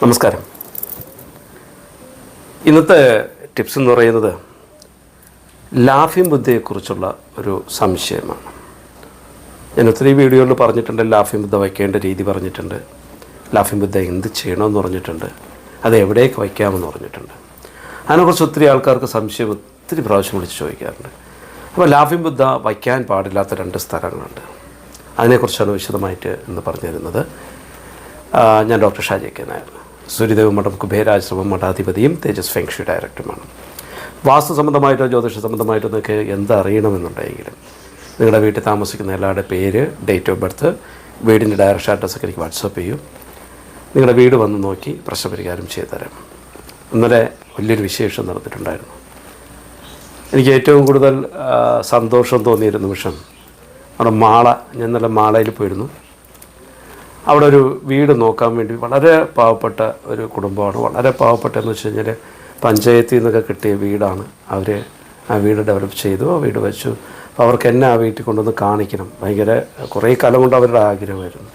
നമസ്കാരം. ഇന്നത്തെ ടിപ്സ് എന്ന് പറയുന്നത് ലാഫിംഗ് ബുദ്ധയെക്കുറിച്ചുള്ള ഒരു സംശയമാണ്. ഞാൻ ഒത്തിരി വീഡിയോകളിൽ പറഞ്ഞിട്ടുണ്ട്, ലാഫിംഗ് ബുദ്ധ വയ്ക്കേണ്ട രീതി പറഞ്ഞിട്ടുണ്ട്, ലാഫിംഗ് ബുദ്ധ എന്ത് ചെയ്യണമെന്ന് പറഞ്ഞിട്ടുണ്ട്, അത് എവിടേക്ക് വയ്ക്കാമെന്ന് പറഞ്ഞിട്ടുണ്ട്. അതിനെക്കുറിച്ച് ഒത്തിരി ആൾക്കാർക്ക് സംശയം ഒത്തിരി പ്രാവശ്യം വിളിച്ച് ചോദിക്കാറുണ്ട്. അപ്പോൾ ലാഫിംഗ് ബുദ്ധ വയ്ക്കാൻ പാടില്ലാത്ത 2 സ്ഥലങ്ങളുണ്ട്. അതിനെക്കുറിച്ചാണ് വിശദമായിട്ട് ഇന്ന് പറഞ്ഞു തരുന്നത്. ഞാൻ ഡോക്ടർ ഷാജി കെ നായർ, സൂര്യദേവ് മഠം കുബേരാശ്രമം മഠാധിപതിയും തേജസ് ഫെങ് ഷുയി ഡയറക്ടറുമാണ്. വാസ്തു സംബന്ധമായിട്ടോ ജ്യോതിഷ സംബന്ധമായിട്ടോ നിങ്ങൾക്ക് എന്തറിയണമെന്നുണ്ടെങ്കിലും നിങ്ങളുടെ വീട്ടിൽ താമസിക്കുന്ന എല്ലാവരുടെ പേര്, ഡേറ്റ് ഓഫ് ബർത്ത്, വീടിൻ്റെ ഡയറക്ഷൻ അഡ്രസ്സൊക്കെ എനിക്ക് വാട്സപ്പ് ചെയ്യും. നിങ്ങളുടെ വീട് വന്ന് നോക്കി പ്രശ്നപരിഹാരം ചെയ്തു തരാം. ഇന്നലെ വലിയൊരു വിശേഷം നടന്നിട്ടുണ്ടായിരുന്നു. എനിക്ക് ഏറ്റവും കൂടുതൽ സന്തോഷം തോന്നിയൊരു നിമിഷം അവിടെ ഞാൻ ഇന്നലെ മാളയിൽ പോയിരുന്നു. അവിടെ ഒരു വീട് നോക്കാൻ വേണ്ടി വളരെ പാവപ്പെട്ട ഒരു കുടുംബമാണ്. വളരെ പാവപ്പെട്ടെന്ന് വെച്ച് കഴിഞ്ഞാൽ പഞ്ചായത്തിൽ നിന്നൊക്കെ കിട്ടിയ വീടാണ്. അവർ ആ വീട് ഡെവലപ്പ് ചെയ്തു, ആ വീട് വെച്ചു. അപ്പോൾ അവർക്ക് എന്നെ ആ വീട്ടിൽ കൊണ്ടുവന്ന് കാണിക്കണം, ഭയങ്കര കുറേ കാലം കൊണ്ട് അവരുടെ ആഗ്രഹമായിരുന്നു.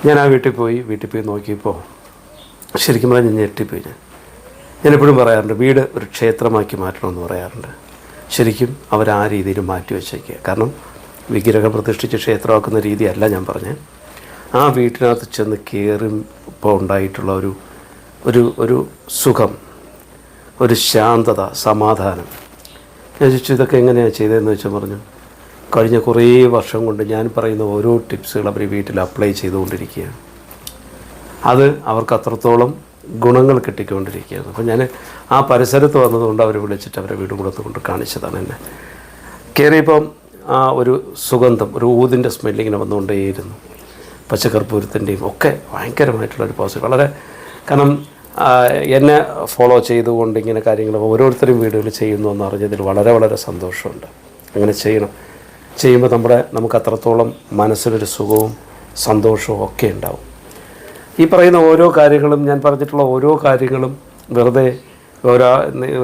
ഞാൻ ആ വീട്ടിൽ പോയി നോക്കിയപ്പോൾ ശരിക്കും പറഞ്ഞാൽ ഞാൻ ഞെട്ടിപ്പോയി. ഞാനെപ്പോഴും പറയാറുണ്ട്, വീട് ഒരു ക്ഷേത്രമാക്കി മാറ്റണമെന്ന് പറയാറുണ്ട്. ശരിക്കും അവർ ആ രീതിയിൽ മാറ്റി വെച്ചേക്കുക. കാരണം വിഗ്രഹം പ്രതിഷ്ഠിച്ച് ക്ഷേത്രമാക്കുന്ന രീതിയല്ല ഞാൻ പറഞ്ഞത്. ആ വീട്ടിനകത്ത് ചെന്ന് കയറുമ്പോൾ ഉണ്ടായിട്ടുള്ള ഒരു സുഖം, ഒരു ശാന്തത, സമാധാനം. ഞാൻ ചോദിച്ചു, ഇതൊക്കെ എങ്ങനെയാണ് ചെയ്തതെന്ന് വെച്ചാൽ പറഞ്ഞു, കഴിഞ്ഞ കുറേ വർഷം കൊണ്ട് ഞാൻ പറയുന്ന ഓരോ ടിപ്സുകൾ അവർ വീട്ടിൽ അപ്ലൈ ചെയ്തുകൊണ്ടിരിക്കുകയാണ്. അത് അവർക്ക് അത്രത്തോളം ഗുണങ്ങൾ കിട്ടിക്കൊണ്ടിരിക്കുകയാണ്. അപ്പോൾ ഞാൻ ആ പരിസരത്ത് വന്നതുകൊണ്ട് അവരെ വിളിച്ചിട്ട് അവരെ വീടും കൂടെ കൊണ്ട് കാണിച്ചതാണ്. എന്നെ കയറിയപ്പം ആ ഒരു സുഗന്ധം, ഒരു ഊതിൻ്റെ സ്മെല്ലിങ്ങനെ വന്നുകൊണ്ടേയിരുന്നു. പച്ചക്കർപ്പൂരത്തിൻ്റെയും ഒക്കെ ഭയങ്കരമായിട്ടുള്ളൊരു പോസിറ്റീവ്. വളരെ കാരണം എന്നെ ഫോളോ ചെയ്തുകൊണ്ട് ഇങ്ങനെ കാര്യങ്ങൾ ഓരോരുത്തരും വീടുകളിൽ ചെയ്യുന്നു എന്ന് അറിഞ്ഞതിൽ വളരെ വളരെ സന്തോഷമുണ്ട്. അങ്ങനെ ചെയ്യുമ്പോൾ നമുക്ക് അത്രത്തോളം മനസ്സിലൊരു സുഖവും സന്തോഷവും ഒക്കെ ഉണ്ടാവും. ഈ പറയുന്ന ഓരോ കാര്യങ്ങളും, ഞാൻ പറഞ്ഞിട്ടുള്ള ഓരോ കാര്യങ്ങളും വെറുതെ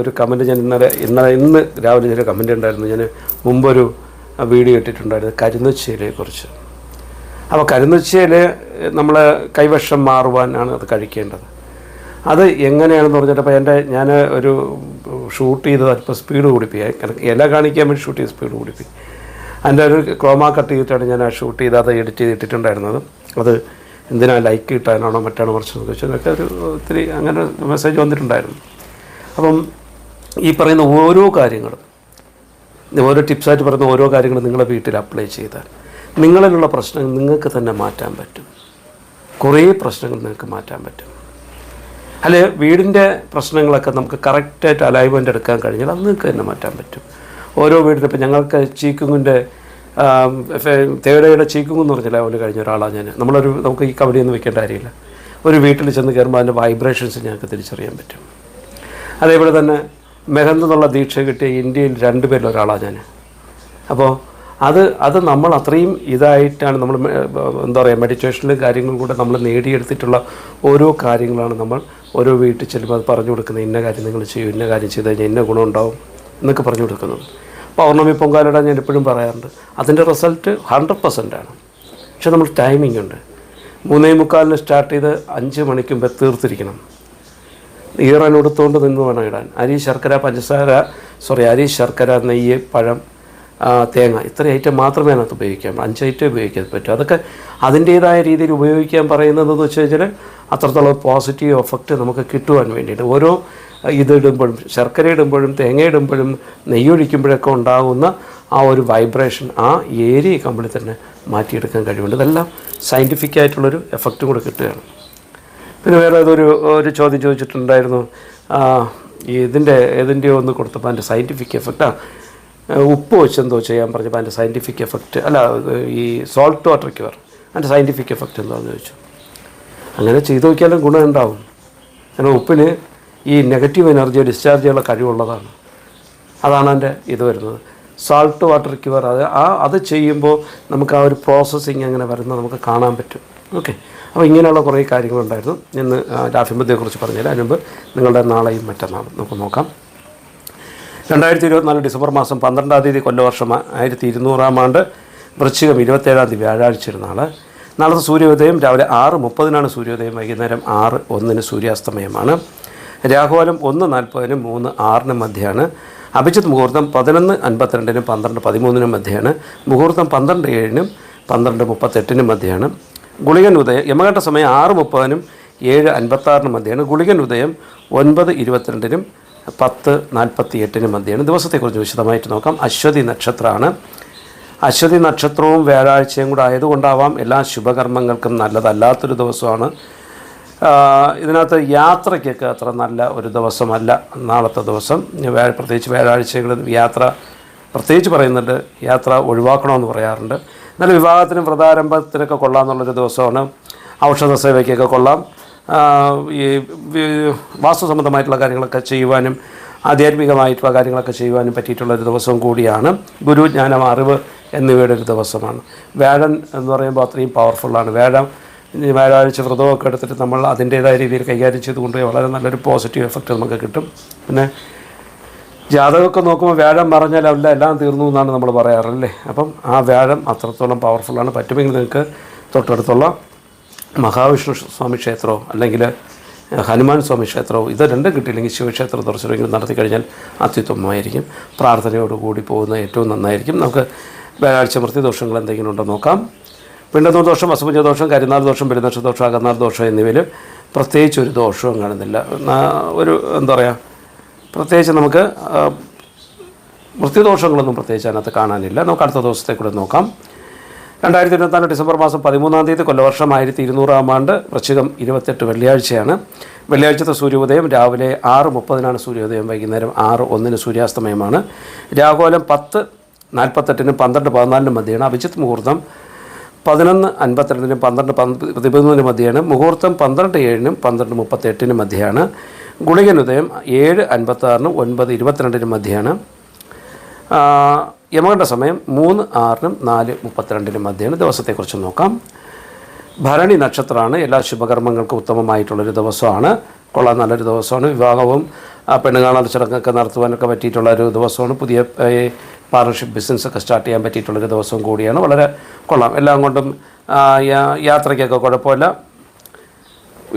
ഒരു കമൻറ്റ് ഞാൻ ഇന്ന് രാവിലെ ഒരു കമൻറ്റ് ഉണ്ടായിരുന്നു. ഞാൻ മുമ്പൊരു വീഡിയോ ഇട്ടിട്ടുണ്ടായിരുന്നു കരുന്നച്ചയിലെക്കുറിച്ച്. അപ്പോൾ കരുന്നച്ചയിൽ നമ്മൾ കൈവശം മാറുവാനാണ് അത് കഴിക്കേണ്ടത്. അത് എങ്ങനെയാണെന്ന് പറഞ്ഞിട്ടപ്പോൾ ഞാൻ ഒരു ഷൂട്ട് ചെയ്തത് അല്പം സ്പീഡ് കൂടിപ്പോയി. ഇല കാണിക്കാൻ വേണ്ടി ഷൂട്ട് ചെയ്ത് സ്പീഡ് കൂടിപ്പോയി. അതിൻ്റെ ഒരു ക്രോമ കട്ട് ചെയ്തിട്ടാണ് ഞാൻ ആ ഷൂട്ട് ചെയ്ത് അത് എഡിറ്റ് ചെയ്തിട്ടുണ്ടായിരുന്നത്. അത് എന്തിനാ ലൈക്ക് കിട്ടാനാണോ മറ്റാണോ കുറച്ച് ചോദിച്ചതൊക്കെ ഒരു ഒത്തിരി അങ്ങനെ മെസ്സേജ് വന്നിട്ടുണ്ടായിരുന്നു. അപ്പം ഈ പറയുന്ന ഓരോ കാര്യങ്ങളും, ഓരോ ടിപ്സായിട്ട് പറയുന്ന ഓരോ കാര്യങ്ങളും നിങ്ങളുടെ വീട്ടിൽ അപ്ലൈ ചെയ്താൽ നിങ്ങളിലുള്ള പ്രശ്നങ്ങൾ നിങ്ങൾക്ക് തന്നെ മാറ്റാൻ പറ്റും. കുറേ പ്രശ്നങ്ങൾ നിങ്ങൾക്ക് മാറ്റാൻ പറ്റും. അല്ലെ, വീടിൻ്റെ പ്രശ്നങ്ങളൊക്കെ നമുക്ക് കറക്റ്റായിട്ട് അലൈൻമെൻറ്റ് എടുക്കാൻ കഴിഞ്ഞാൽ അത് നിങ്ങൾക്ക് തന്നെ മാറ്റാൻ പറ്റും. ഓരോ വീടിനും ഇപ്പം ഞങ്ങൾക്ക് ചീക്കുങ്ങിൻ്റെ തേടയുടെ ചീക്കുങ്ങ് എന്ന് പറഞ്ഞാൽ അവന് കഴിഞ്ഞ ഒരാളാണ് ഞാൻ. നമുക്ക് ഈ കബഡിയൊന്നും വെക്കേണ്ട കാര്യമില്ല. ഒരു വീട്ടിൽ ചെന്ന് കയറുമ്പോൾ അതിൻ്റെ വൈബ്രേഷൻസ് ഞങ്ങൾക്ക് തിരിച്ചറിയാൻ പറ്റും. അതേപോലെ തന്നെ മെഹന്ത് എന്നുള്ള ദീക്ഷ കിട്ടിയ ഇന്ത്യയിൽ 2 പേരിൽ ഒരാളാണ് ഞാൻ. അപ്പോൾ അത് നമ്മൾ അത്രയും ഇതായിട്ടാണ് നമ്മൾ എന്താ പറയുക, മെഡിറ്റേഷനിലും കാര്യങ്ങളും കൂടെ നമ്മൾ നേടിയെടുത്തിട്ടുള്ള ഓരോ കാര്യങ്ങളാണ് നമ്മൾ ഓരോ വീട്ടിൽ ചെല്ലുമ്പോൾ അത് പറഞ്ഞു കൊടുക്കുന്നത്. ഇന്ന കാര്യം നിങ്ങൾ ചെയ്യും, ഇന്ന കാര്യം ചെയ്ത് കഴിഞ്ഞാൽ ഇന്ന ഗുണം ഉണ്ടാവും എന്നൊക്കെ പറഞ്ഞു കൊടുക്കുന്നത്. പൗർണമി പൊങ്കാലയിടാൻ ഞാൻ എപ്പോഴും പറയാറുണ്ട്, അതിൻ്റെ റിസൾട്ട് 100% ആണ്. പക്ഷെ നമ്മൾ ടൈമിംഗ് ഉണ്ട്. 3:45 സ്റ്റാർട്ട് ചെയ്ത് 5 മണിക്ക് മുമ്പ് തീർത്തിരിക്കണം. ഈറനുടുത്തുകൊണ്ട് നിന്ന് വേണം ഇടാൻ. അരി, ശർക്കര, നെയ്യ്, പഴം, തേങ്ങ, ഇത്ര ഐറ്റം മാത്രമേ അതിനകത്ത് ഉപയോഗിക്കാൻ, 5 ഐറ്റം ഉപയോഗിക്കാൻ പറ്റും. അതൊക്കെ അതിൻ്റേതായ രീതിയിൽ ഉപയോഗിക്കാൻ പറയുന്നതെന്ന് വെച്ച് കഴിഞ്ഞാൽ അത്രത്തോളം പോസിറ്റീവ് എഫക്റ്റ് നമുക്ക് കിട്ടുവാൻ വേണ്ടിയിട്ട് ഓരോ ഇതിടുമ്പോഴും, ശർക്കര ഇടുമ്പോഴും, തേങ്ങ ഇടുമ്പോഴും, നെയ്യൊഴിക്കുമ്പോഴൊക്കെ ഉണ്ടാകുന്ന ആ ഒരു വൈബ്രേഷൻ ആ ഏരിയ കമ്പിളി തന്നെ മാറ്റിയെടുക്കാൻ കഴിവുണ്ട്. ഇതെല്ലാം സയൻറ്റിഫിക് ആയിട്ടുള്ളൊരു എഫക്റ്റും കൂടെ കിട്ടുകയാണ്. പിന്നെ വേറെ ഒരു ചോദ്യം ചോദിച്ചിട്ടുണ്ടായിരുന്നു, ഏതിൻ്റെയോ ഒന്ന് കൊടുത്തപ്പോൾ അതിൻ്റെ സയൻറ്റിഫിക് എഫക്റ്റാണ് ഉപ്പ് വെച്ചെന്തോ ചെയ്യാൻ പറഞ്ഞപ്പോൾ അതിൻ്റെ സയൻറ്റിഫിക് എഫക്റ്റ് അല്ല, ഈ സോൾട്ട് വാട്ടർ ക്യൂർ അതിൻ്റെ സയൻറ്റിഫിക് എഫക്റ്റ് എന്താണെന്ന് ചോദിച്ചു. അങ്ങനെ ചെയ്തു നോക്കിയാലും ഗുണം ഉണ്ടാവും. കാരണം ഉപ്പിന് ഈ നെഗറ്റീവ് എനർജിയെ ഡിസ്ചാർജ് ചെയ്യാനുള്ള കഴിവുള്ളതാണ്. അതാണ് അതിൻ്റെ ഇത് വരുന്നത്. സോൾട്ട് വാട്ടർ ക്യൂർ അത് ചെയ്യുമ്പോൾ നമുക്ക് ആ ഒരു പ്രോസസ്സിങ് അങ്ങനെ വരുന്നത് നമുക്ക് കാണാൻ പറ്റും. ഓക്കെ, അപ്പോൾ ഇങ്ങനെയുള്ള കുറേ കാര്യങ്ങളുണ്ടായിരുന്നു. ഇന്ന് ലാഫിംഗ് ബുദ്ധയെക്കുറിച്ച് പറഞ്ഞാൽ അതിന് മുമ്പ് നിങ്ങളുടെ നാളെയും മറ്റന്നാളും നമുക്ക് നോക്കാം. 2024 ഡിസംബർ മാസം 12-ാം തീയതി കൊല്ലവർഷം 1200-ാം ആണ്ട് വൃശ്ചികം 27-ാം തീയതി വ്യാഴാഴ്ച നാൾ നാളത്തെ സൂര്യോദയം രാവിലെ 6:30 സൂര്യോദയം, വൈകുന്നേരം 6:01 സൂര്യാസ്തമയമാണ്. രാഹുകാലം 1:40 3:06 മധ്യയാണ്. അഭിജിത്ത് മുഹൂർത്തം 11:52 12:13 മധ്യയാണ്. മുഹൂർത്തം 12:07 12:38 മധ്യയാണ്. ഗുളികൻ ഉദയം യമകണ്ഠ സമയം 6:30 7:56 മധ്യയാണ്. ഗുളികൻ ഉദയം 9:22 10:48 മധ്യയാണ്. ദിവസത്തെക്കുറിച്ച് വിശദമായിട്ട് നോക്കാം. അശ്വതി നക്ഷത്രമാണ്. അശ്വതി നക്ഷത്രവും വ്യാഴാഴ്ചയും കൂടെ ആയതുകൊണ്ടാവാം എല്ലാ ശുഭകർമ്മങ്ങൾക്കും നല്ലതല്ലാത്തൊരു ദിവസമാണ്. ഇതിനകത്ത് യാത്രയ്ക്കൊക്കെ അത്ര നല്ല ഒരു ദിവസമല്ല നാളത്തെ ദിവസം. പ്രത്യേകിച്ച് വ്യാഴാഴ്ചകളിൽ യാത്ര പ്രത്യേകിച്ച് പറയുന്നുണ്ട്, യാത്ര ഒഴിവാക്കണമെന്ന് പറയാറുണ്ട്. എന്നാൽ വിവാഹത്തിനും വ്രതാരംഭത്തിനൊക്കെ കൊള്ളാമെന്നുള്ളൊരു ദിവസമാണ്. ഔഷധ സേവയ്ക്കൊക്കെ കൊള്ളാം. ഈ വാസ്തു സംബന്ധമായിട്ടുള്ള കാര്യങ്ങളൊക്കെ ചെയ്യുവാനും ആധ്യാത്മികമായിട്ടുള്ള കാര്യങ്ങളൊക്കെ ചെയ്യുവാനും പറ്റിയിട്ടുള്ളൊരു ദിവസവും കൂടിയാണ്. ഗുരു, ജ്ഞാനം, അറിവ് എന്നിവയുടെ ഒരു ദിവസമാണ്. വ്യാഴൻ എന്ന് പറയുമ്പോൾ അത്രയും പവർഫുള്ളാണ്. വ്യാഴാഴ്ച വ്രതമൊക്കെ എടുത്തിട്ട് നമ്മൾ അതിൻ്റേതായ രീതിയിൽ കൈകാര്യം ചെയ്തുകൊണ്ട് വളരെ നല്ലൊരു പോസിറ്റീവ് എഫക്റ്റ് നമുക്ക് കിട്ടും. പിന്നെ ജാതകമൊക്കെ നോക്കുമ്പോൾ വ്യാഴം പറഞ്ഞാൽ എല്ലാം തീർന്നു എന്നാണ് നമ്മൾ പറയാറല്ലേ. അപ്പം ആ വ്യാഴം അത്രത്തോളം പവർഫുള്ളാണ്. പറ്റുമെങ്കിൽ നിങ്ങൾക്ക് തൊട്ടടുത്തുള്ള മഹാവിഷ്ണു സ്വാമി ക്ഷേത്രമോ അല്ലെങ്കിൽ ഹനുമാൻ സ്വാമി ക്ഷേത്രവും ഇത് രണ്ടും കിട്ടിയില്ലെങ്കിൽ ശിവക്ഷേത്ര ദർശനമെങ്കിലും നടത്തി കഴിഞ്ഞാൽ അത്യുത്തമമായിരിക്കും. പ്രാർത്ഥനയോടുകൂടി പോകുന്നത് ഏറ്റവും നന്നായിരിക്കും. നമുക്ക് വ്യാഴാഴ്ച മൃത്യുദോഷങ്ങൾ എന്തെങ്കിലും ഉണ്ടോ നോക്കാം. പിണ്ടനൂർ ദോഷം, അസുപഞ്ച ദോഷം, കരിനാൾ ദോഷം, പെരുന്നക്ഷ ദോഷം, അകന്നാൾ ദോഷം എന്നിവയിൽ പ്രത്യേകിച്ച് ഒരു ദോഷവും കാണുന്നില്ല. ഒരു എന്താ പറയുക, പ്രത്യേകിച്ച് നമുക്ക് മൃത്യുദോഷങ്ങളൊന്നും പ്രത്യേകിച്ച് അതിനകത്ത് കാണാനില്ല. നമുക്ക് അടുത്ത ദിവസത്തെ കൂടെ നോക്കാം. 2024 ഡിസംബർ മാസം 13 കൊല്ലവർഷം 1200 ആണ്ട്, വൃശ്ചികം 28 വെള്ളിയാഴ്ചയാണ്. വെള്ളിയാഴ്ചത്തെ സൂര്യോദയം രാവിലെ 6:30 സൂര്യോദയം, വൈകുന്നേരം 6:01 സൂര്യാസ്തമയമാണ്. രാഹുകാലം 10:48 12:14 മധ്യയാണ്. അഭിജിത്ത് മുഹൂർത്തം 11:52 12:13 മധ്യയാണ്. മുഹൂർത്തം 12:07 12:38 മധ്യയാണ്. ഗുളികൻ ഉദയം 7:56 9:22 മധ്യയാണ്. യമകണ്ഠ സമയം 3:06 4:32 മധ്യയാണ്. ദിവസത്തെക്കുറിച്ച് നോക്കാം. ഭരണി നക്ഷത്രമാണ്. എല്ലാ ശുഭകർമ്മങ്ങൾക്കും ഉത്തമമായിട്ടുള്ളൊരു ദിവസമാണ്. കൊള്ളാൻ നല്ലൊരു ദിവസമാണ്. വിവാഹവും പെണ്ണ് കാണാൻ ചടങ്ങൊക്കെ നടത്തുവാനൊക്കെ പറ്റിയിട്ടുള്ള ഒരു ദിവസമാണ്. പുതിയ പാർട്ണർഷിപ്പ് ബിസിനസ്സൊക്കെ സ്റ്റാർട്ട് ചെയ്യാൻ പറ്റിയിട്ടുള്ളൊരു ദിവസവും കൂടിയാണ്. വളരെ കൊള്ളാം. എല്ലാം കൊണ്ടും യാത്രയ്ക്കൊക്കെ കുഴപ്പമില്ല.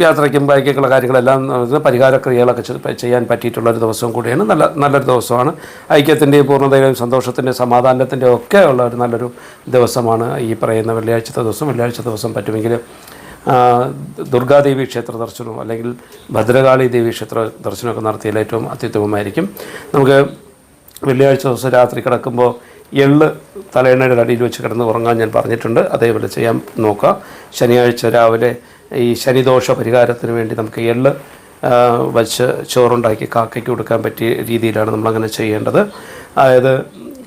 യാത്രയ്ക്കും ബൈക്കൊക്കെയുള്ള കാര്യങ്ങളെല്ലാം പരിഹാരക്രിയകളൊക്കെ ചെയ്യാൻ പറ്റിയിട്ടുള്ളൊരു ദിവസവും കൂടിയാണ്. നല്ലൊരു ദിവസമാണ്. ഐക്യത്തിൻ്റെയും പൂർണ്ണതയുടെയും സന്തോഷത്തിൻ്റെയും സമാധാനത്തിൻ്റെയും ഒക്കെ ഉള്ള ഒരു നല്ലൊരു ദിവസമാണ് ഈ പറയുന്ന വെള്ളിയാഴ്ചത്തെ ദിവസം. വെള്ളിയാഴ്ച ദിവസം പറ്റുമെങ്കിൽ ദുർഗാദേവി ക്ഷേത്ര ദർശനവും അല്ലെങ്കിൽ ഭദ്രകാളി ദേവി ക്ഷേത്ര ദർശനമൊക്കെ നടത്തിയാൽ ഏറ്റവും അത്യുത്തമമായിരിക്കും. നമുക്ക് വെള്ളിയാഴ്ച ദിവസം രാത്രി കിടക്കുമ്പോൾ എള്ള് തലയെണ്ണയുടെ അടിയിൽ വെച്ച് കിടന്ന് ഉറങ്ങാൻ ഞാൻ പറഞ്ഞിട്ടുണ്ട്. അതേപോലെ ചെയ്യാൻ നോക്കുക. ശനിയാഴ്ച രാവിലെ ഈ ശനിദോഷ പരിഹാരത്തിന് വേണ്ടി നമുക്ക് എള്ള് വച്ച് ചോറുണ്ടാക്കി കാക്കയ്ക്ക് കൊടുക്കാൻ പറ്റിയ രീതിയിലാണ് നമ്മളങ്ങനെ ചെയ്യേണ്ടത്. അതായത്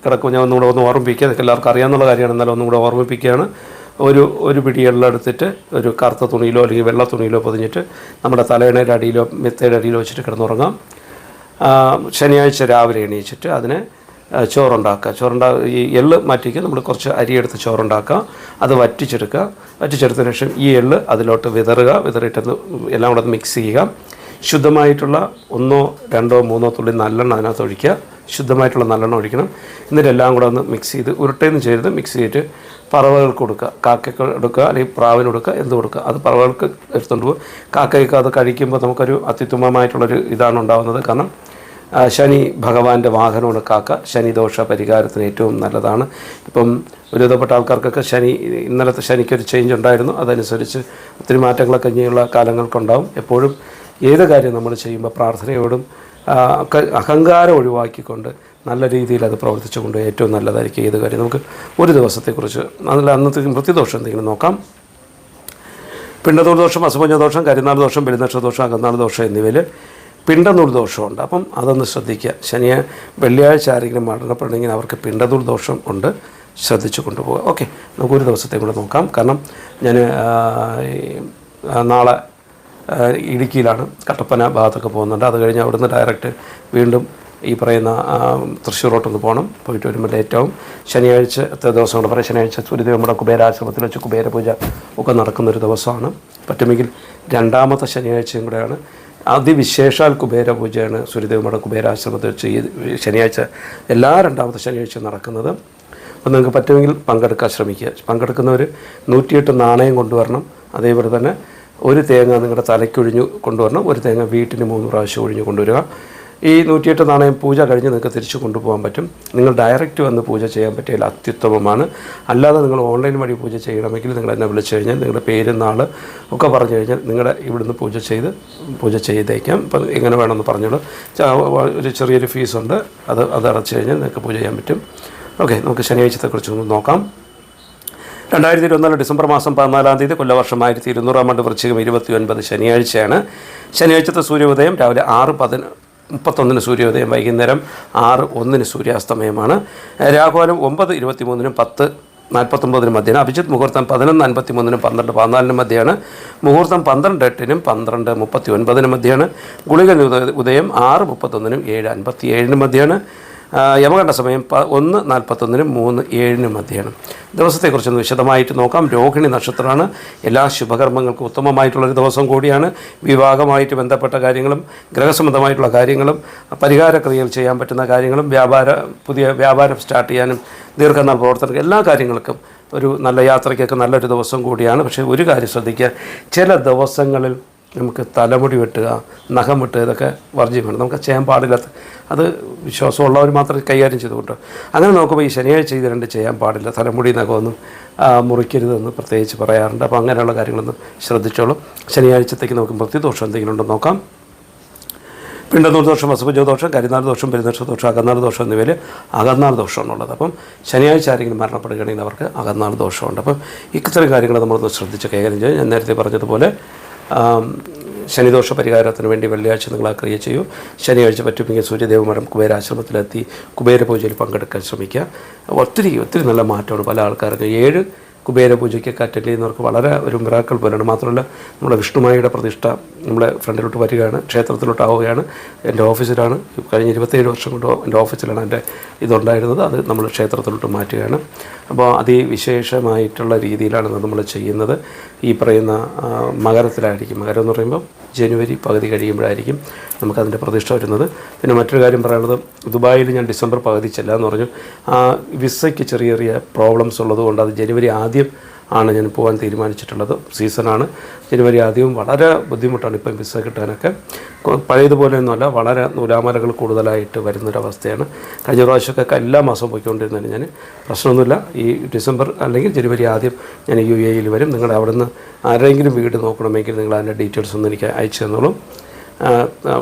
കിടക്കും, ഞാൻ ഒന്നുകൂടെ ഓർമ്മിപ്പിക്കുക. അതൊക്കെ എല്ലാവർക്കും അറിയാവുന്ന കാര്യമാണ്, എന്നാലും ഒന്നുകൂടെ ഓർമ്മിപ്പിക്കുകയാണ്. ഒരു പിടി എള്ളെടുത്തിട്ട് ഒരു കറുത്ത തുണിയിലോ അല്ലെങ്കിൽ വെള്ള തുണിയിലോ പൊതിഞ്ഞിട്ട് നമ്മുടെ തലയണയുടെ അടിയിലോ മെത്തയുടെ അടിയിലോ വെച്ചിട്ട് കിടന്നുറങ്ങാം. ശനിയാഴ്ച രാവിലെ എണീച്ചിട്ട് അതിനെ ചോറുണ്ടാക്കുക. ഈ എള്ള് മാറ്റിക്കുക. നമ്മൾ കുറച്ച് അരിയെടുത്ത് ചോറുണ്ടാക്കുക. അത് വറ്റിച്ചെടുത്തതിന് ശേഷം ഈ എള്ള് അതിലോട്ട് വിതറിയിട്ടൊന്ന് എല്ലാം കൂടെ മിക്സ് ചെയ്യുക. ശുദ്ധമായിട്ടുള്ള 1 2 3 തുള്ളി നല്ലെണ്ണ അതിനകത്ത് ഒഴിക്കുക. ശുദ്ധമായിട്ടുള്ള നല്ലെണ്ണ ഒഴിക്കണം. എന്നിട്ട് എല്ലാം കൂടെ ഒന്ന് മിക്സ് ചെയ്ത് ഉരുട്ടയൊന്നും ചെയ്ത് മിക്സ് ചെയ്തിട്ട് പറവകൾക്ക് കൊടുക്കുക. കാക്കയ്ക്ക് കൊടുക്കുക അല്ലെങ്കിൽ പ്രാവിന് കൊടുക്കുക, എന്ത് കൊടുക്കുക. അത് പറവകൾക്ക് എടുത്തുകൊണ്ട് പോകും. കാക്കയ്ക്ക് അത് കഴിക്കുമ്പോൾ നമുക്കൊരു അത്യുത്തമമായിട്ടുള്ളൊരു ഇതാണ് ഉണ്ടാകുന്നത്. കാരണം ശനി ഭഗവാന്റെ വാഹനമാണ് കാക്ക. ശനിദോഷ പരിഹാരത്തിന് ഏറ്റവും നല്ലതാണ്. ഇപ്പം ഒരുവിധപ്പെട്ട ആൾക്കാർക്കൊക്കെ ഇന്നലത്തെ ശനിക്കൊരു ചേഞ്ച് ഉണ്ടായിരുന്നു. അതനുസരിച്ച് ഒത്തിരി മാറ്റങ്ങളൊക്കെ ഇനിയുള്ള കാലങ്ങൾക്കുണ്ടാവും. എപ്പോഴും ഏത് കാര്യം നമ്മൾ ചെയ്യുമ്പോൾ പ്രാർത്ഥനയോടും അഹങ്കാരം ഒഴിവാക്കിക്കൊണ്ട് നല്ല രീതിയിൽ അത് പ്രവർത്തിച്ചുകൊണ്ട് ഏറ്റവും നല്ലതായിരിക്കും ഏത് കാര്യം. നമുക്ക് ഒരു ദിവസത്തെക്കുറിച്ച് അതിൽ അന്നത്തെ മൃത്യുദോഷം എന്തെങ്കിലും നോക്കാം. പിണ്ടനൂർ ദോഷം, അസുപഞ്ച ദോഷം, കരിനാൾ ദോഷം, പെരുന്നക്ഷ ദോഷം, അകന്നാൾ ദോഷം എന്നിവയിൽ പിണ്ടനൂർ ദോഷമുണ്ട്. അപ്പം അതൊന്ന് ശ്രദ്ധിക്കുക. വെള്ളിയാഴ്ച ആരെങ്കിലും മരണപ്പെടണമെങ്കിൽ അവർക്ക് പിണ്ടനൂർ ദോഷം ഉണ്ട്, ശ്രദ്ധിച്ചു കൊണ്ടുപോകുക. ഓക്കെ, നമുക്കൊരു ദിവസത്തെ കൂടെ നോക്കാം. കാരണം ഞാൻ നാളെ ഇടുക്കിയിലാണ്, കട്ടപ്പന ഭാഗത്തൊക്കെ പോകുന്നുണ്ട്. അത് കഴിഞ്ഞ് അവിടുന്ന് ഡയറക്റ്റ് വീണ്ടും ഈ പറയുന്ന തൃശ്ശൂരോട്ടൊന്ന് പോകണം. പോയിട്ട് വരുമ്പോൾ ലേറ്റാവും. ശനിയാഴ്ചത്തെ ദിവസം കൊണ്ട് പറയാം. ശനിയാഴ്ച സൂര്യദേവ് നമ്മുടെ കുബേരാശ്രമത്തിൽ വെച്ച് കുബേരപൂജ ഒക്കെ നടക്കുന്നൊരു ദിവസമാണ്. പറ്റുമെങ്കിൽ 2ാമത്തെ ശനിയാഴ്ചയും കൂടെയാണ്. അതിവിശേഷാൽ കുബേരപൂജയാണ് സൂര്യദേവയുടെ കുബേരാശ്രമത്തിൽ വെച്ച് ഈ ശനിയാഴ്ച എല്ലാ 2ാമത്തെ ശനിയാഴ്ച നടക്കുന്നത്. അപ്പോൾ നിങ്ങൾക്ക് പറ്റുമെങ്കിൽ പങ്കെടുക്കാൻ ശ്രമിക്കുക. പങ്കെടുക്കുന്നവർ 108 നാണയം കൊണ്ടുവരണം. അതേപോലെ തന്നെ ഒരു തേങ്ങ നിങ്ങളുടെ തലയ്ക്കൊഴിഞ്ഞ് കൊണ്ടുവരണം, ഒരു തേങ്ങ വീട്ടിന് 3 പ്രാവശ്യം ഒഴിഞ്ഞ് കൊണ്ടുവരിക. ഈ 108 നാണയം പൂജ കഴിഞ്ഞ് നിങ്ങൾക്ക് തിരിച്ചു കൊണ്ടുപോകാൻ പറ്റും. നിങ്ങൾ ഡയറക്റ്റ് വന്ന് പൂജ ചെയ്യാൻ പറ്റിയാൽ അത്യുത്തമമാണ്. അല്ലാതെ നിങ്ങൾ ഓൺലൈൻ വഴി പൂജ ചെയ്യണമെങ്കിൽ നിങ്ങൾ എന്നെ വിളിച്ചു കഴിഞ്ഞാൽ നിങ്ങളുടെ പേരും നാൾ ഒക്കെ പറഞ്ഞു കഴിഞ്ഞാൽ നിങ്ങളുടെ ഇവിടുന്ന് പൂജ ചെയ്തേക്കാം. അപ്പം എങ്ങനെ വേണമെന്ന് പറഞ്ഞോളൂ. ഒരു ചെറിയൊരു ഫീസുണ്ട്, അത് അടച്ചു കഴിഞ്ഞാൽ നിങ്ങൾക്ക് പൂജ ചെയ്യാൻ പറ്റും. ഓക്കെ, നമുക്ക് ശനിയാഴ്ചത്തെക്കുറിച്ചൊന്ന് നോക്കാം. 2024 ഡിസംബർ മാസം 14-ാം തീയതി, കൊല്ലവർഷം 1200 ആണ്ട്, വൃശ്ചികം 29 ശനിയാഴ്ചയാണ്. ശനിയാഴ്ചത്തെ സൂര്യോദയം രാവിലെ 6:31 സൂര്യോദയം, വൈകുന്നേരം 6:01 സൂര്യാസ്തമയമാണ്. രാഹുകാലം 9:23 10:49 മധ്യയാണ്. അഭിജിത്ത് മുഹൂർത്തം 11:53 12:14 മധ്യയാണ്. മുഹൂർത്തം 12:08 12:39 മധ്യയാണ്. ഗുളികൻ ഉദയം 6:31 7:57 മധ്യയാണ്. യമകണ്ഠ സമയം 1:41 3:07 മധ്യയാണ്. ദിവസത്തെക്കുറിച്ചൊന്ന് വിശദമായിട്ട് നോക്കാം. രോഹിണി നക്ഷത്രമാണ്. എല്ലാ ശുഭകർമ്മങ്ങൾക്കും ഉത്തമമായിട്ടുള്ളൊരു ദിവസം കൂടിയാണ്. വിവാഹമായിട്ട് ബന്ധപ്പെട്ട കാര്യങ്ങളും ഗ്രഹസംബന്ധമായിട്ടുള്ള കാര്യങ്ങളും പരിഹാരക്രിയകൾ ചെയ്യാൻ പറ്റുന്ന കാര്യങ്ങളും പുതിയ വ്യാപാരം സ്റ്റാർട്ട് ചെയ്യാനും ദീർഘനാൾ പ്രവർത്തനം എല്ലാ കാര്യങ്ങൾക്കും ഒരു നല്ല യാത്രയ്ക്കൊക്കെ നല്ലൊരു ദിവസം കൂടിയാണ്. പക്ഷേ ഒരു കാര്യം ശ്രദ്ധിക്കുക, ചില ദിവസങ്ങളിൽ നമുക്ക് തലമുടി വെട്ടുക, നഖം വെട്ടുക, ഇതൊക്കെ വർജ്യമാണ്. നമുക്ക് ചെയ്യാൻ പാടില്ലാത്ത, അത് വിശ്വാസമുള്ളവർ മാത്രം കൈകാര്യം ചെയ്തുകൊണ്ട്. അങ്ങനെ നോക്കുമ്പോൾ ഈ ശനിയാഴ്ച ഇത് 2 ചെയ്യാൻ പാടില്ല. തലമുടി നഖമൊന്നും മുറിക്കരുതെന്ന് പ്രത്യേകിച്ച് പറയാറുണ്ട്. അപ്പോൾ അങ്ങനെയുള്ള കാര്യങ്ങളൊന്നും ശ്രദ്ധിച്ചോളും. ശനിയാഴ്ചത്തേക്ക് നമുക്ക് പ്രതിദോഷം എന്തെങ്കിലും ഉണ്ടോ നോക്കാം. പിണ്ടനൂർ ദോഷം, വസുഭുജ ദോഷം, കരിനാൾ ദോഷം, പെരുന്നക്ഷ ദോഷം, അകന്നാൾ ദോഷം എന്നിവയിൽ അകന്നാൾ ദോഷമാണുള്ളത്. അപ്പം ശനിയാഴ്ച ആരെങ്കിലും മരണപ്പെടുകയാണെങ്കിൽ അവർക്ക് അകന്നാൾ ദോഷമുണ്ട്. അപ്പം ഇത്തരം കാര്യങ്ങൾ നമ്മളൊന്ന് ശ്രദ്ധിച്ച് കൈകാര്യം ചെയ്യും. ഞാൻ നേരത്തെ പറഞ്ഞതുപോലെ ശനിദോഷ പരിഹാരത്തിന് വേണ്ടി വെള്ളിയാഴ്ച നിങ്ങൾ ആ ക്രിയ ചെയ്യൂ. ശനിയാഴ്ച പറ്റുമെങ്കിൽ സൂര്യദേവമഠം കുബേരാശ്രമത്തിലെത്തി കുബേര പൂജയിൽ പങ്കെടുക്കാൻ ശ്രമിക്കുക. ഒത്തിരി നല്ല മാറ്റമാണ് പല ആൾക്കാർക്ക്. 7 കുബേര പൂജയ്ക്കൊക്കെ അറ്റൻഡ് ചെയ്യുന്നവർക്ക് വളരെ ഒരു മിറാക്കിൾ പോലെയാണ്. മാത്രമല്ല നമ്മുടെ വിഷ്ണുമായിയുടെ പ്രതിഷ്ഠ നമ്മുടെ ഫ്രണ്ടിലോട്ട് വരികയാണ്, ക്ഷേത്രത്തിലോട്ടാവുകയാണ്. എൻ്റെ ഓഫീസിലാണ് കഴിഞ്ഞ 27 വർഷം കൊണ്ട് എൻ്റെ ഓഫീസിലാണ് എൻ്റെ ഇതുണ്ടായിരുന്നത്. അത് നമ്മൾ ക്ഷേത്രത്തിലോട്ട് മാറ്റുകയാണ്. അപ്പോൾ അതിവിശേഷമായിട്ടുള്ള രീതിയിലാണ് നമ്മൾ ചെയ്യുന്നത്. ഈ പറയുന്ന മകരത്തിലായിരിക്കും. മകരം എന്ന് പറയുമ്പോൾ ജനുവരി പകുതി കഴിയുമ്പോഴായിരിക്കും നമുക്കതിൻ്റെ പ്രതിഷ്ഠ വരുന്നത്. പിന്നെ മറ്റൊരു കാര്യം പറയുന്നത്, ദുബായിൽ ഞാൻ ഡിസംബർ പകുതി ചെല്ലാമെന്ന് പറഞ്ഞു. വിസയ്ക്ക് ചെറിയ പ്രോബ്ലംസ് ഉള്ളതുകൊണ്ട് അത് ജനുവരി ആദ്യം ആണ് ഞാൻ പോകാൻ തീരുമാനിച്ചിട്ടുള്ളത്. സീസണാണ്. ജനുവരി ആദ്യവും വളരെ ബുദ്ധിമുട്ടാണ് ഇപ്പം വിസ കിട്ടാനൊക്കെ. പഴയതുപോലെയൊന്നുമല്ല, വളരെ നൂലാമലകൾ കൂടുതലായിട്ട് വരുന്നൊരവസ്ഥയാണ്. കഴിഞ്ഞ പ്രാവശ്യമൊക്കെ എല്ലാ മാസവും പോയിക്കൊണ്ടിരുന്നതിന് ഞാൻ പ്രശ്നമൊന്നുമില്ല. ഈ ഡിസംബർ അല്ലെങ്കിൽ ജനുവരി ആദ്യം ഞാൻ UAE വരും. നിങ്ങളുടെ അവിടെ നിന്ന് ആരെങ്കിലും വീട് നോക്കണമെങ്കിൽ നിങ്ങൾ അതിൻ്റെ ഡീറ്റെയിൽസ് ഒന്ന് എനിക്ക് അയച്ചു തന്നോളൂ.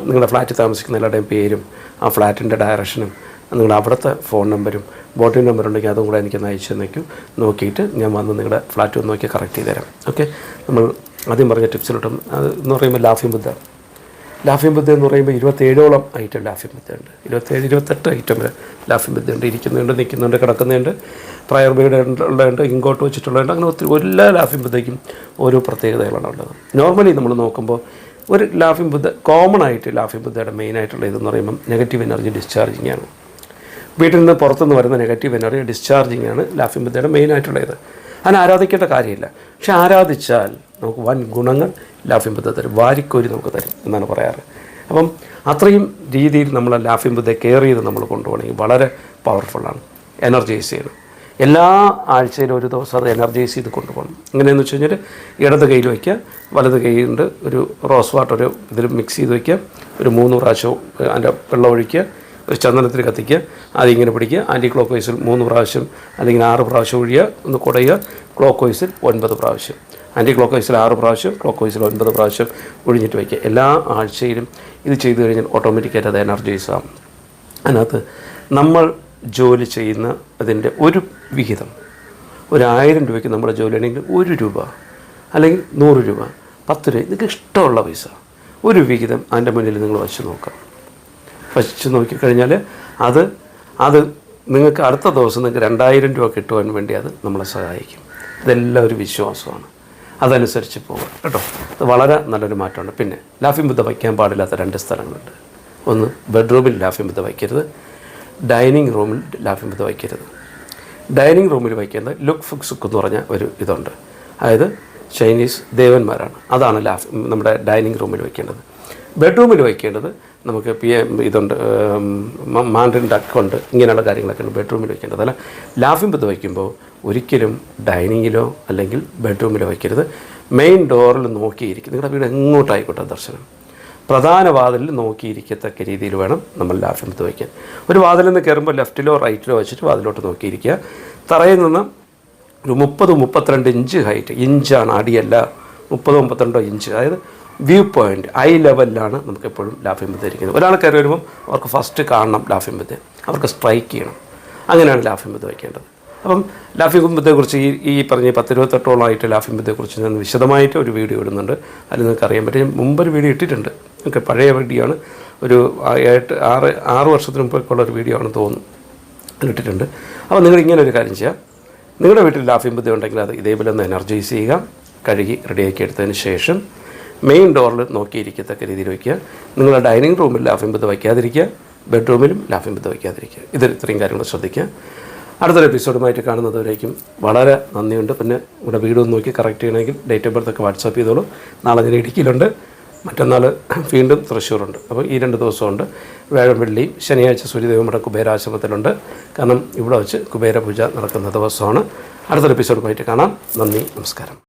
നിങ്ങളുടെ ഫ്ലാറ്റിൽ താമസിക്കുന്ന എല്ലാവരുടെയും പേരും ആ ഫ്ലാറ്റിൻ്റെ ഡയറക്ഷനും നിങ്ങളുടെ അവിടുത്തെ ഫോൺ നമ്പരും ബോട്ടിംഗ് നമ്പർ ഉണ്ടെങ്കിൽ അതും കൂടെ എനിക്കൊന്ന് അയച്ചു തന്നേക്കും. നോക്കിയിട്ട് ഞാൻ വന്ന് നിങ്ങളുടെ ഫ്ലാറ്റ് ഒന്ന് നോക്കി കറക്റ്റ് ചെയ്ത് തരാം. ഓക്കെ, നമ്മൾ ആദ്യം പറഞ്ഞ ടിപ്സിലോട്ടും അത് എന്ന് പറയുമ്പോൾ ലാഫിംഗ് ബുദ്ധ എന്ന് പറയുമ്പോൾ 27ഓളം ഐറ്റം ലാഫിംഗ് ബുദ്ധ ഉണ്ട്. 27-28 ഐറ്റം വരെ ലാഫിംഗ് ബുദ്ധ ഉണ്ട്. ഇരിക്കുന്നുണ്ട്, നിൽക്കുന്നുണ്ട്, കിടക്കുന്നുണ്ട്, പ്രയർ ബീഡ് ഉള്ളതുണ്ട്, ഇങ്ങോട്ട് വെച്ചിട്ടുള്ളതുണ്ട്. അങ്ങനെ എല്ലാ ലാഫിംഗ് ബുദ്ധയ്ക്കും ഓരോ പ്രത്യേകതകളാണ് ഉള്ളത്. നോർമലി നമ്മൾ നോക്കുമ്പോൾ ഒരു ലാഫിംഗ് ബുദ്ധ കോമൺ ആയിട്ട് ലാഫിംഗ് ബുദ്ധയുടെ മെയിനായിട്ടുള്ള ഇതെന്ന് പറയുമ്പം നെഗറ്റീവ് എനർജി ഡിസ്ചാർജിങ് ആണ്. വീട്ടിൽ നിന്ന് പുറത്തുനിന്ന് വരുന്ന നെഗറ്റീവ് എനർജി ഡിസ്ചാർജിങ് ആണ് ലാഫിംഗ് ബുദ്ധയുടെ മെയിനായിട്ടുള്ള ഇത്. അതിനെ ആരാധിക്കേണ്ട കാര്യമില്ല. പക്ഷെ ആരാധിച്ചാൽ നമുക്ക് വൻ ഗുണങ്ങൾ ലാഫിംഗ് ബുദ്ധ തരും, വാരിക്കോരി നമുക്ക് തരും എന്നാണ് പറയാറ്. അപ്പം അത്രയും രീതിയിൽ നമ്മൾ ലാഫിംഗ് ബുദ്ധയെ കെയർ ചെയ്ത് നമ്മൾ കൊണ്ടുപോകണമെങ്കിൽ വളരെ പവർഫുള്ളാണ്. എനർജൈസ് ചെയ്യണം. എല്ലാ ആഴ്ചയിലും ഒരു ദിവസം അത് എനർജൈസ് ചെയ്ത് കൊണ്ടുപോകണം. എങ്ങനെയെന്ന് വെച്ച് കഴിഞ്ഞാൽ ഇടത് കയ്യിൽ വയ്ക്കുക, വലത് കൈയുണ്ട് ഒരു റോസ് വാട്ടർ ഇതിൽ മിക്സ് ചെയ്ത് വയ്ക്കുക, ഒരു 3 പ്രാവശ്യവും അതിൻ്റെ വെള്ളം ഒഴിക്കുക, ഒരു ചന്ദനത്തിൽ കത്തിക്കുക, അതിങ്ങനെ പിടിക്കുക, ആൻറ്റി ക്ലോക്ക് വൈസിൽ 3 പ്രാവശ്യം അല്ലെങ്കിൽ 6 പ്രാവശ്യം ഒഴിയുക, ഒന്ന് കുടയുക, ക്ലോക്ക് വൈസിൽ 9 പ്രാവശ്യം, ആൻറ്റി ക്ലോക്ക് വൈസിൽ 6 പ്രാവശ്യം, ക്ലോക്ക് വൈസിൽ 9 പ്രാവശ്യം ഒഴിഞ്ഞിട്ട് വയ്ക്കുക. എല്ലാ ആഴ്ചയിലും ഇത് ചെയ്തു കഴിഞ്ഞാൽ ഓട്ടോമാറ്റിക്കായിട്ട് അത് എനർജൈസ് ആകും. അതിനകത്ത് നമ്മൾ ജോലി ചെയ്യുന്ന അതിൻ്റെ ഒരു വിഹിതം, 1000 രൂപയ്ക്ക് നമ്മുടെ ജോലി ആണെങ്കിൽ 1 രൂപ അല്ലെങ്കിൽ 100 രൂപ 10 രൂപ നിങ്ങൾക്ക് ഇഷ്ടമുള്ള പൈസ ഒരു വിഹിതം അതിൻ്റെ മുന്നിൽ നിങ്ങൾ വച്ച് നോക്കാം. വച്ച് നോക്കിക്കഴിഞ്ഞാൽ അത് നിങ്ങൾക്ക് അടുത്ത ദിവസം നിങ്ങൾക്ക് 2000 രൂപ കിട്ടുവാൻ വേണ്ടി അത് നമ്മളെ സഹായിക്കും. ഇതെല്ലാം ഒരു വിശ്വാസമാണ്. അതനുസരിച്ച് പോകാം കേട്ടോ. അത് വളരെ നല്ലൊരു മാറ്റമുണ്ട്. പിന്നെ ലാഫിംഗ് ബുദ്ധ വയ്ക്കാൻ പാടില്ലാത്ത 2 സ്ഥലങ്ങളുണ്ട്. ഒന്ന്, ബെഡ്റൂമിൽ ലാഫിംഗ് ബുദ്ധ വയ്ക്കരുത്, ഡൈനിങ് റൂമിൽ ലാഫിംഗ് ബുദ്ധ വയ്ക്കരുത്. ഡൈനിങ് റൂമിൽ വയ്ക്കുന്നത് ലുക്ക് ഫുക്സുക്ക് എന്ന് പറഞ്ഞ ഒരു അതായത് ചൈനീസ് ദേവന്മാരാണ്. അതാണ് നമ്മുടെ ഡൈനിങ് റൂമിൽ വയ്ക്കേണ്ടത്. ബെഡ്റൂമിൽ വയ്ക്കേണ്ടത് നമുക്ക് ഇതുണ്ട്, മാൻഡറിൻ ഡക്കുണ്ട്, ഇങ്ങനെയുള്ള കാര്യങ്ങളൊക്കെയാണ് ബെഡ്റൂമിൽ വയ്ക്കേണ്ടത്. അല്ല, ലാഫിംഗ് ബുദ്ധ വയ്ക്കുമ്പോൾ ഒരിക്കലും ഡൈനിങ്ങിലോ അല്ലെങ്കിൽ ബെഡ്റൂമിലോ വയ്ക്കരുത്. മെയിൻ ഡോറിൽ നോക്കിയിരിക്കും. നിങ്ങളുടെ വീട് എങ്ങോട്ടായിക്കോട്ടെ ദർശനം, പ്രധാന വാതിലിൽ നോക്കിയിരിക്കത്തക്ക രീതിയിൽ വേണം നമ്മൾ ലാഫിംഗ് ബുദ്ധ വയ്ക്കാൻ. ഒരു വാതിലിൽ നിന്ന് കയറുമ്പോൾ ലെഫ്റ്റിലോ റൈറ്റിലോ വെച്ചിട്ട് വാതിലോട്ട് നോക്കിയിരിക്കുക. തറയിൽ നിന്ന് ഒരു 30-32 ഇഞ്ച് ഹൈറ്റ്, ഇഞ്ചാണ് അടിയല്ല, 30-32 ഇഞ്ച്, അതായത് വ്യൂ പോയിൻ്റ് ഐ ലെവലിലാണ് നമുക്കെപ്പോഴും ലാഫിംഗ് ബുദ്ധ ഇരിക്കുന്നത്. ഒരാൾ കയറി വരുമ്പം അവർക്ക് ഫസ്റ്റ് കാണണം ലാഫിംഗ് ബുദ്ധ, അവർക്ക് സ്ട്രൈക്ക് ചെയ്യണം. അങ്ങനെയാണ് ലാഫിംഗ് ബുദ്ധ വയ്ക്കേണ്ടത്. അപ്പം ലാഫിംഗ് ബുദ്ധയെക്കുറിച്ച് ഈ പറഞ്ഞ 10-28 ലാഫിംഗ് ബുദ്ധയെക്കുറിച്ച് ഞാൻ വിശദമായിട്ട് ഒരു വീഡിയോ ഇടുന്നുണ്ട്. അതിൽ നിങ്ങൾക്ക് അറിയാൻ പറ്റും. മുമ്പൊരു വീഡിയോ ഇട്ടിട്ടുണ്ട്, നിങ്ങൾക്ക് പഴയ വീഡിയോ ആണ്, ഒരു 6 വർഷത്തിന് മുമ്പൊക്കെയുള്ള ഒരു വീഡിയോ ആണെന്ന് തോന്നുന്നു, അതിലിട്ടിട്ടുണ്ട്. അപ്പോൾ നിങ്ങൾ ഇങ്ങനെ ഒരു കാര്യം ചെയ്യുക, നിങ്ങളുടെ വീട്ടിൽ ലാഫിംഗ് ബുദ്ധ ഉണ്ടെങ്കിൽ അത് ഇതേപോലെ ഒന്ന് എനർജൈസ് ചെയ്യുക, കഴുകി റെഡിയാക്കി എടുത്തതിന് ശേഷം മെയിൻ ഡോറിൽ നോക്കിയിരിക്കത്തക്ക രീതിയിൽ വയ്ക്കുക. നിങ്ങളുടെ ഡൈനിങ് റൂമിൽ ലാഫിംഗ് ബുദ്ധ വയ്ക്കാതിരിക്കുക, ബെഡ്റൂമിലും ലാഫിംഗ് ബുദ്ധ വയ്ക്കാതിരിക്കുക. ഇത്രയും കാര്യങ്ങൾ ശ്രദ്ധിക്കുക. അടുത്തൊരു എപ്പിസോഡുമായിട്ട് കാണുന്നതുവരേക്കും വളരെ നന്ദിയുണ്ട്. പിന്നെ ഇവിടെ വീടൊന്ന് നോക്കി കറക്റ്റ് ചെയ്യണമെങ്കിൽ ഡേറ്റ് ഓഫ് ബർത്ത് ഒക്കെ വാട്സാപ്പ് ചെയ്തോളൂ. നാളെ ഞാൻ ഇടുക്കിയിലുണ്ട്, മറ്റന്നാൾ വീണ്ടും തൃശ്ശൂരുണ്ട്. അപ്പോൾ ഈ 2 ദിവസമുണ്ട്. വ്യാഴം വെള്ളിയും ശനിയാഴ്ച സൂര്യദേവൻ ഇവിടെ കുബേരാശ്രമത്തിലുണ്ട്. കാരണം ഇവിടെ വെച്ച് കുബേര പൂജ നടക്കുന്ന ദിവസമാണ്. അടുത്തൊരു എപ്പിസോഡുമായിട്ട് കാണാം. നന്ദി, നമസ്കാരം.